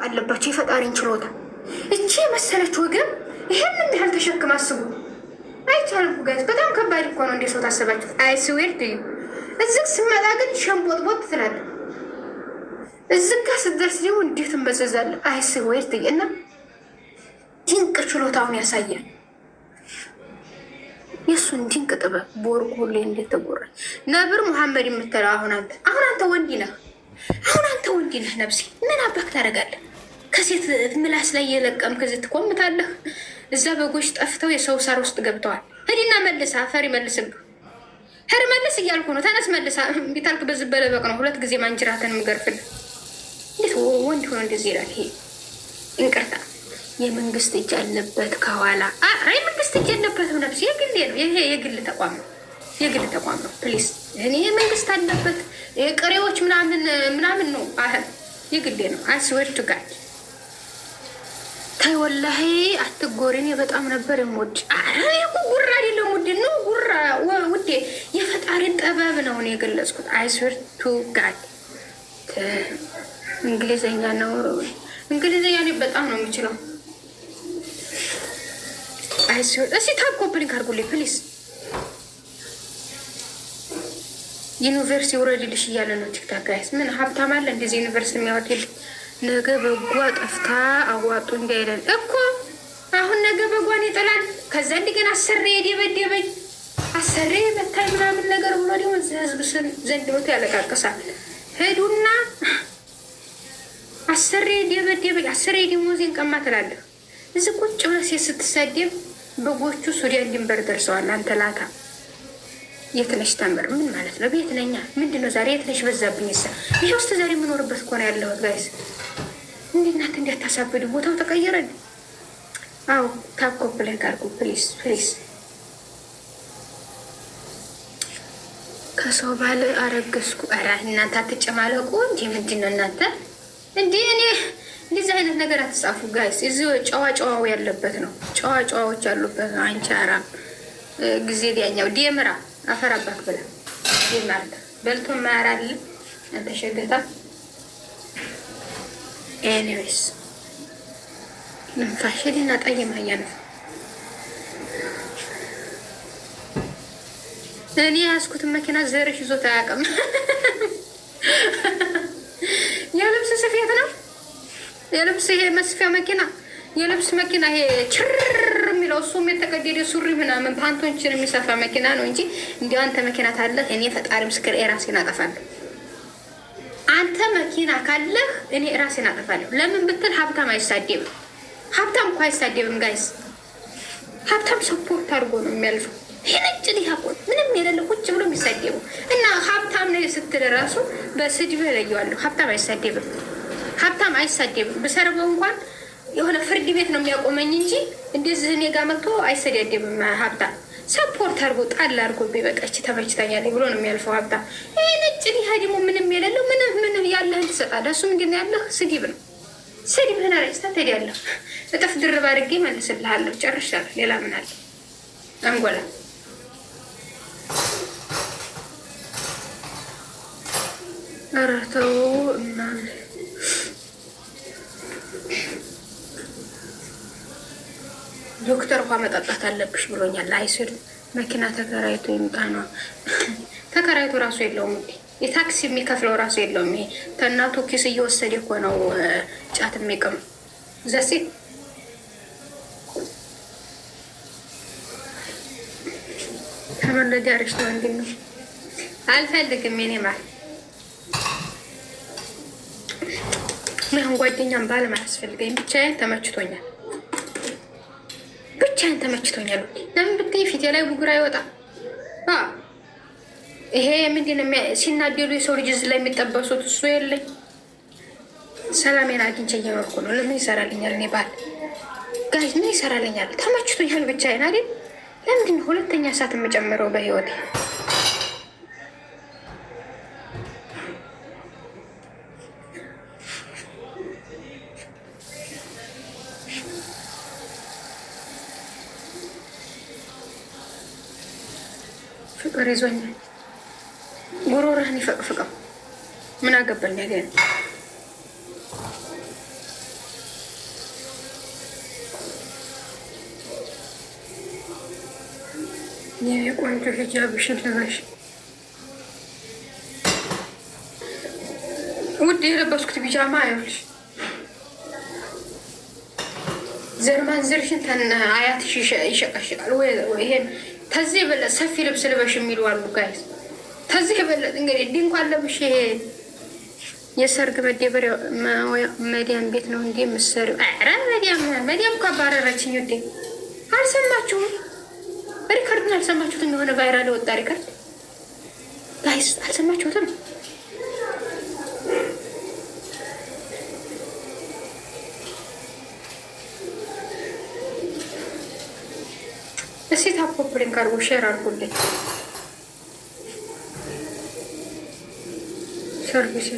አለባቸው የፈጣሪን ችሎታ። እቺ የመሰለች ወገብ ይሄንን ያህል ተሸክም አስቡ። አይቻልም ጋይስ፣ በጣም ከባድ እኮ ነው። እንደ ሰው ታሰባችሁ። አይስዌር ዱ እዚህ ስመጣ ግን ሸምቦጥቦጥ ትላለህ። እዚህ ጋር ስትደርስ ደግሞ እንዴት እንበዘዛለህ። አይስዌር ዱ እና ድንቅ ችሎታውን ያሳያል። የእሱን ድንቅ ጥበብ በወርቁ ሁሌ እንዴት ተጎራ ነብር ሙሐመድ የምትለው አሁን አንተ ወንድ ነህ። አሁን አንተ ወንድ ነህ። ነብሴ ምን አባክ ታደርጋለህ? ከሴት ምላስ ላይ የለቀም ከዚህ ትቆምታለህ። እዛ በጎች ጠፍተው የሰው ሳር ውስጥ ገብተዋል። ሂድና መልሳ ፈሪ መልስብ ሄር መልስ እያልኩ ነው። ተነስ መልሳ ቢታልክ በዚህ በለበቅ ነው 2 ጊዜ ማንጅራትን ምገርፍል። እንዴት ወንድ ሆኖ እንደዚህ ይላል? ይሄ እንቅርታ የመንግስት እጅ አለበት ከኋላ። አይ መንግስት እጅ አለበትም ነብስ የግል ነው። ይሄ የግል ተቋም ነው። የግል ተቋም ነው። ፕሊስ እኔ መንግስት አለበት የቀሬዎች ምናምን ነው። የግል ነው። አስወር ቱ ጋድ ታይ ወላሂ አትጎሪን። በጣም ነበር የምወድ። አይ ጉራ አይደለም ውድ ነው። ጉራ ውዴ የፈጣሪ ጥበብ ነው እኔ የገለጽኩት። አስወር ቱ ጋድ እንግሊዘኛ ነው። እንግሊዘኛ ላይ በጣም ነው የምችለው። አይሲው እሺ ታኮፕሊንግ አድርጉልኝ ፕሊዝ። ዩኒቨርሲቲ ወረድልሽ እያለ ነው ቲክታክ ጋይስ። ምን ሀብታም አለ እንደዚህ ዩኒቨርሲቲ የሚያወርድል? ነገ በጓ ጠፍታ አዋጡ እንዳይለን እኮ አሁን ነገ በጓን ይጥላል። ከዛ እንደገና አሰሬ የደበደበኝ አሰሬ በታይ ምናምን ነገር ብሎ ደግሞ ህዝብ ዘንድ ወጥቶ ያለቃቅሳል። ሄዱና አሰሬ የደበደበኝ አሰሬ ደሞዜን ቀማ ትላለህ። እዚህ ቁጭ ብለህ ሴት ስትሳደብ በጎቹ ሱዳን ድንበር ደርሰዋል። አንተ ላታ የት ነሽ? ተምር ምን ማለት ነው? ቤት ነኛ ምንድን ነው ዛሬ? የት ነሽ? በዛብኝ ሳ ይሄ ውስጥ ዛሬ የምኖርበት እኮ ነው ያለሁት ጋይስ። እንዴ እናንተ እንዲያታሳብዱ ቦታው ተቀየረን። አዎ ታኮ ብለን ካርጉ ፕሊስ ፕሊስ። ከሰው ባለ አረገዝኩ። ኧረ እናንተ አትጨማለቁ እንጂ ምንድን ነው እናንተ እንዴ? እኔ እንደዚህ አይነት ነገር አትጻፉ ጋይስ። እዚህ ጨዋው ያለበት ነው። ጨዋዎች ያሉበት ነው። አንቺ አራም ጊዜ ዲያኛው ዲምራ አፈራባክ ብላ ዲማርታ በልቶ ማራል አንተ ሸገታ። ኤኒዌይስ ንፋሽልና ጠይማ ያነፍ እኔ ያስኩትን መኪና ዘርሽ ይዞት አያውቅም። የልብስ ስፌት ነው። የልብስ ይሄ መስፊያ መኪና የልብስ መኪና ይሄ ችር የሚለው እሱም የተቀደደ ሱሪ ምናምን ፓንቶችን የሚሰፋ መኪና ነው እንጂ እንዲያው አንተ መኪና ካለህ እኔ ፈጣሪ ምስክር ራሴን አጠፋለሁ። አንተ መኪና ካለህ እኔ ራሴን አጠፋለሁ። ለምን ብትል ሀብታም አይሳደብም። ሀብታም እኮ አይሳደብም ጋይስ። ሀብታም ሰፖርት አድርጎ ነው የሚያልፈው። ይሄ ነጭ ሊሀቆን ምንም የሌለ ቁጭ ብሎ የሚሳደቡ እና ሀብታም ነው ስትል ራሱ በስድብ እለየዋለሁ። ሀብታም አይሳደብም። ሀብታም አይሳደብም። ብሰርበው እንኳን የሆነ ፍርድ ቤት ነው የሚያቆመኝ እንጂ እንደዚህ እኔ ጋር መጥቶ አይሰዳደብም። ሀብታም ሰፖርት አድርጎ ጣል አድርጎ ቢበቃች ተመችታኛለች ብሎ ነው የሚያልፈው ሀብታም። ይሄ ነጭ ሊሀ ደግሞ ምንም የሌለው ምን ያለህን ትሰጣለህ። እሱ ምንድን ነው ያለህ? ስድብ ነው። ስድብህን ረጭተህ ትሄዳለህ። እጥፍ ድርብ አድርጌ መልስልሃለሁ። ጨርሻለሁ። ሌላ ምን አለ? አንጎላ ኧረ ተው እና ዶክተር ውሃ መጠጣት አለብሽ ብሎኛል። አይስር መኪና ተከራይቶ ይምጣ ነው። ተከራይቶ ራሱ የለውም እንዴ? የታክሲ የሚከፍለው ራሱ የለውም። ይሄ ከእናቱ ኪስ እየወሰደ እኮ ነው ጫት የሚቅም ዘሴ። ተመለዲ አርሽ ነው እንዲ ነው አልፈልግም። ኔ ማል ምን ጓደኛም ባለም አያስፈልገኝ። ብቻዬን ተመችቶኛል። ብቻዬን ተመችቶኛል። ለምን ብትይ ፊቴ ላይ ቡግራ ይወጣ። ይሄ ምንድን ነው ሲናደዱ የሰው ልጅ እዚህ ላይ የሚጠበሱት እሱ የለኝ። ሰላሜን አግኝቼ እየኖርኩ ነው። ለምን ይሰራልኛል? እኔ ባል ጋይዝ ምን ይሰራልኛል? ተመችቶኛል ብቻዬን አይደል? ለምንድን ነው ሁለተኛ ሰዓት የምጨምረው በህይወቴ? ፍቅር ይዞኛል። ጉሮሮህን ይፈቅፍቀው። ምን አገባኝ ያገኝ ቆንጆ ሂጃብሽን ልበሽ ውድ። የለበስኩት ቢጃማ አይሆንሽ ዘርማን ዘርሽን ተና አያትሽ ይሸቀሽቃል ወይ ይሄን ተዚህ የበለጠ ሰፊ ልብስ ልበሽ የሚሉ አሉ ጋይስ። ተዚህ የበለጠ እንግዲህ ድንኳን ለብሽ የሰርግ መደበሪያ መዲያም ቤት ነው እንዴ የምትሰሪው? ኧረ መዲያም እኮ አባረረችኝ ውዴ። አልሰማችሁም? ሪከርድን አልሰማችሁትም? የሆነ ቫይራል ወጣ ሪከርድ ጋይስ አልሰማችሁትም? እስኪ ታፖፕሊንግ አድርጎ ሼር አድርጉልኝ። ሰርቪስ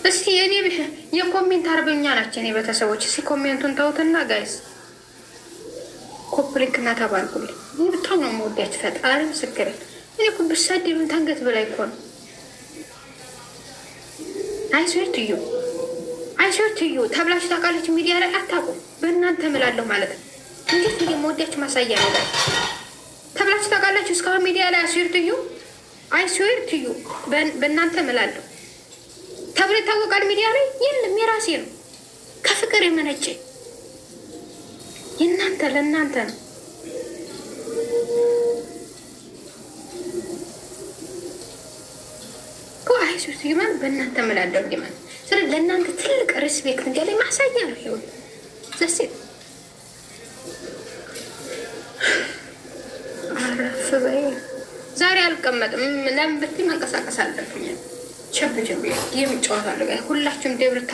እስኪ እኔ የኮሜንት አርበኛ ናቸው እኔ ቤተሰቦች። እስኪ ኮሜንቱን ተውትና ጋይስ ኮፕሊንግ እና ተባልኩልኝ። በጣም ነው የምወዳችሁ ፈጣሪ ምስክር። እኔ እኮ ብሳደብም ታንገት በላይ እኮ ነው። አይሶትዩ ተብላችሁ ታውቃለች። ሚዲያ ላይ አታውቁም። በእናንተ እምላለሁ ማለት ነው። እንዴት እንደምወዳችሁ ማሳያ ነው። ተብላችሁ ታውቃላችሁ እስካሁን ሚዲያ ላይ አይስዌርትዩ በእናንተ እምላለሁ ተብሎ ይታወቃል። ሚዲያ ላይ የለም፣ የራሴ ነው ከፍቅር የመነጨ የእናንተ ለእናንተ ነው። አይስዌርትዩ ማለት በእናንተ እምላለሁ እንዲ ማለት ስለዚህ ለእናንተ ትልቅ ሪስፔክት እንዲ ላይ ማሳያ ነው። ይሁን ዘሴ አረፍ በይ። ዛሬ አልቀመጥም። ለምን ብትይ መንቀሳቀስ አለብኝ። ቸብ የሚጫወታለሁ ጋር ሁላችሁም ደብርታ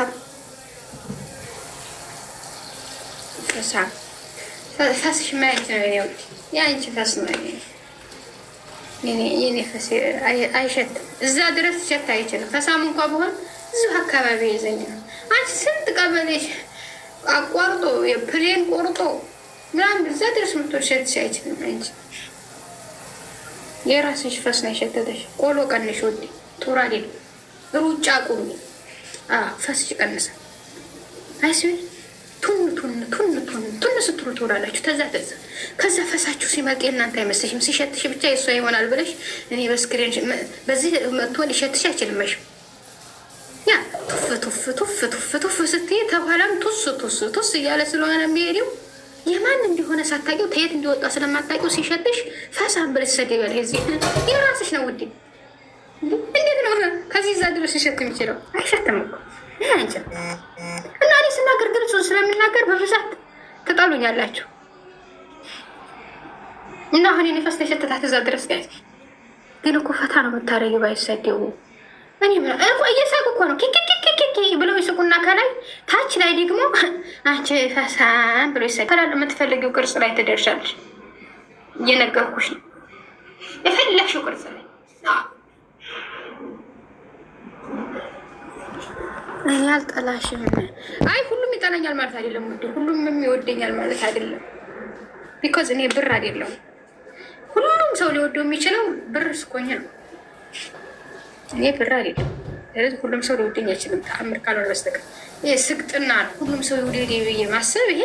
ፈስሽ ማየት ነው የኔ ውድ። የአንቺ ፈስ ነው የኔ ፈስ አይሸትም። እዛ ድረስ ሸት አይችልም። ፈሳም እንኳ በሆን እዚሁ አካባቢ የዘኝ ነው። አንቺ ስንት ቀበሌ አቋርጦ የፕሌን ቆርጦ ምናምን እዛ ድረስ ምቶ ሸትሽ አይችልም። አንቺ የራስሽ ፈስ ነው የሸተተሽ። ቆሎ ቀንሽ ውዴ፣ ጡር አይደለም። ሩጫ ቁሚ፣ ፈስሽ ቀንሰ አይስቢ ቱን ስትሉ ትውላላችሁ። ከዛ ፈሳችሁ ሲመጣ እናንተ አይመስልሽም። ሲሸትሽ ብቻ የሷ ይሆናል ብለሽ እኔ በስክሪን በዚህ መጥቶ ሊሸትሽ አይችልምሽም። ያ ቱፍ ስትይ ተኋላም ቱስ እያለ ስለሆነ የሚሄደው የማን እንዲሆነ ሳታውቂው ተየት እንዲወጣ ስለማታውቂው ሲሸትሽ ፈሳም ብለሽ ሰደበል። እዚህ የራስሽ ነው ውዴ። እንዴት ነው ከዚህ እዛ ድረስ ሊሸት የሚችለው? አይሸትም እኮ አንቺ እና እኔ ስናገር ግልጽ ስለምናገር በብዛት ትጠሉኛላችሁ። እና አሁን እኔ ፈስተ ሸተታት እዛ ድረስ ጋር ግን እኮ ፈታ ነው የምታረጊው። ባይሰደው እኔ እየሳቁ እኮ ነው ኪኪኪኪኪ ብለው ይስቁና ከላይ ታች ላይ ደግሞ አንቺ ፈሳን ብሎ ይሰካል። የምትፈልጊው ቅርጽ ላይ ትደርሻለሽ። እየነገርኩሽ ነው። የፈለግሽው ቅርጽ ላይ እኔ አልጠላሽም። አይ ሁሉም ይጠላኛል ማለት አይደለም ውዴ። ሁሉም የሚወደኛል ማለት አይደለም። ቢኮዝ እኔ ብር አይደለም ሁሉም ሰው ሊወደው የሚችለው ብር እስኮኝ ነው። እኔ ብር አይደለም። ስለዚህ ሁሉም ሰው ሊወደኝ አይችልም ተአምር ካልሆነ በስተቀር። ይሄ ስግጥና ነው። ሁሉም ሰው ይወደኝ ብዬ ማሰብ ይሄ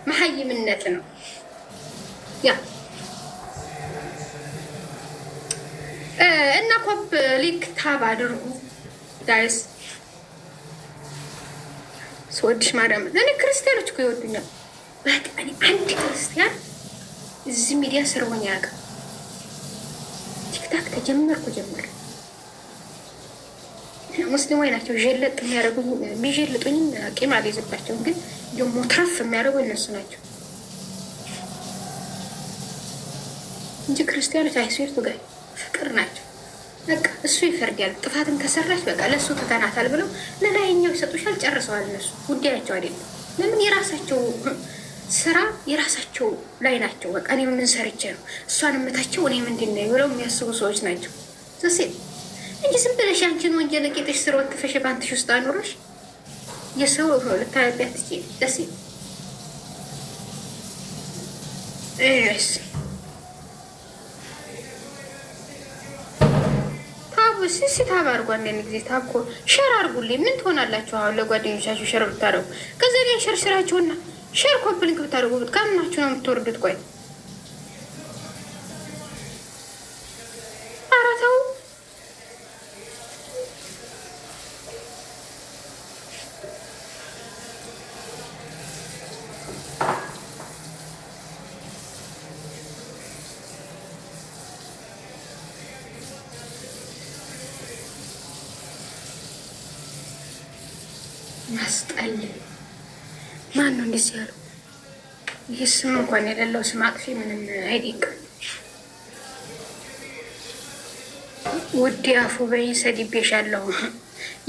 መሀይምነት ነው። ያ እና ኮፕ ሊክ ታብ አድርጉ ጋይስ። ስወድሽ ማርያም እኔ ክርስቲያኖች እኮ ይወዱኛል። በቃ እኔ አንድ ክርስቲያን እዚህ ሚዲያ ስርወኝ ያውቃል። ቲክታክ ተጀመርኩ ጀመር ሙስሊሞች ናቸው ጀለጥ የሚያደርጉኝ። ቢጀልጡኝም ቂም አልይዝባቸውም፣ ግን ደግሞ ትረፍ የሚያደርጉ እነሱ ናቸው እንጂ ክርስቲያኖች አይስዌርቱ ጋር ፍቅር ናቸው። በቃ እሱ ይፈርዳል። ጥፋትን ከሰራች በቃ ለእሱ ትተናታል ብለው ለላይኛው ይሰጡሻል። ጨርሰዋል። እነሱ ጉዳያቸው አይደለም። ለምን የራሳቸው ስራ የራሳቸው ላይ ናቸው። በቃ እኔ ምን ሰርቼ ነው እሷን እምታቸው እኔ ምንድን ነው ብለው የሚያስቡ ሰዎች ናቸው። ሴት እንጂ ዝም ብለሽ አንቺን ወንጀል ቄጥሽ ስር ወጥፈሽ ባንትሽ ውስጥ አኖረሽ የሰው ልታረቢያት ትችል ደስ ሲሲ ታብ አድርጓ። አንዳንድ ጊዜ ታብ እኮ ሸር አድርጉልኝ። ምን ትሆናላችሁ አሁን ለጓደኞቻችሁ ሸር ብታደርጉ? ከዛ ላይ ሸር ስራችሁና ሸር ኮፕሊንክ ብታደርጉ ከምናችሁ ነው የምትወርዱት? ቆይ ያስጠል። ማን ነው እንደዚህ ያለው? ይህ ስም እንኳን የሌለው ስም አጥፊ ምንም አይደንቅም። ውዴ አፉ በይ ሰድቤሻለሁ።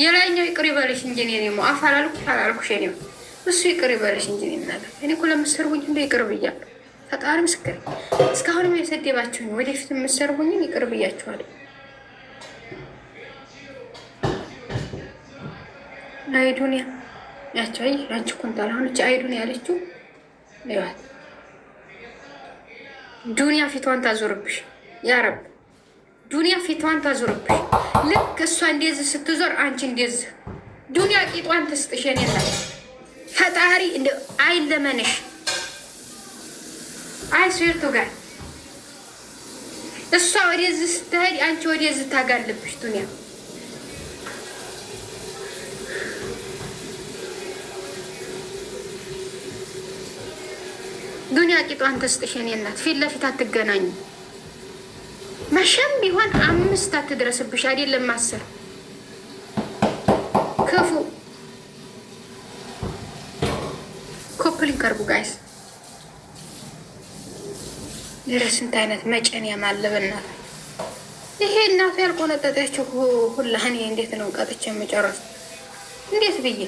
የላይኛው ይቅር ይበልሽ እንጂ እኔ ነው አፍ አላልኩሽ። እኔው እሱ ይቅር ይበልሽ እንጂ እኔ እኮ ለምትሰርቡኝ እንደ ይቅር ብያለሁ። ፈጣሪ ምስክር። እስካሁንም የሰደባችሁኝ ወደፊት የምትሰርቡኝን ይቅር ብያችኋለሁ። አይዱንያ ያቻይ አንቺ ኩንታል አሁንች አይዱንያ ያለችው ይዋት ዱንያ ፊቷን ታዞርብሽ። ያ ረብ ዱንያ ፊቷን ታዞርብሽ። ልክ እሷ እንደዚህ ስትዞር አንቺ እንደዚህ ዱንያ ቂጧን ትስጥሽ። የኔና ፈጣሪ እንደ አይለመንሽ። አይስዌርቱ ጋር እሷ ወደዚህ ስትሄድ አንቺ ወደዚህ ታጋልብሽ ዱንያ። ዱንያ ቂጧን ትስጥሽ። የኔ እናት ፊት ለፊት አትገናኙ። መቼም ቢሆን 5 አትድረስብሽ። አይደለም 10 ክፉ ኮፕሊንግ ቀርቡ ጋይስ። ለስንት አይነት መጨን ያማለበናል። ይሄ እናቱ ያልቆነጠጠችው ሁላ እኔ እንዴት ነው ቀጥቼ የምጨረስ? እንዴት ብዬ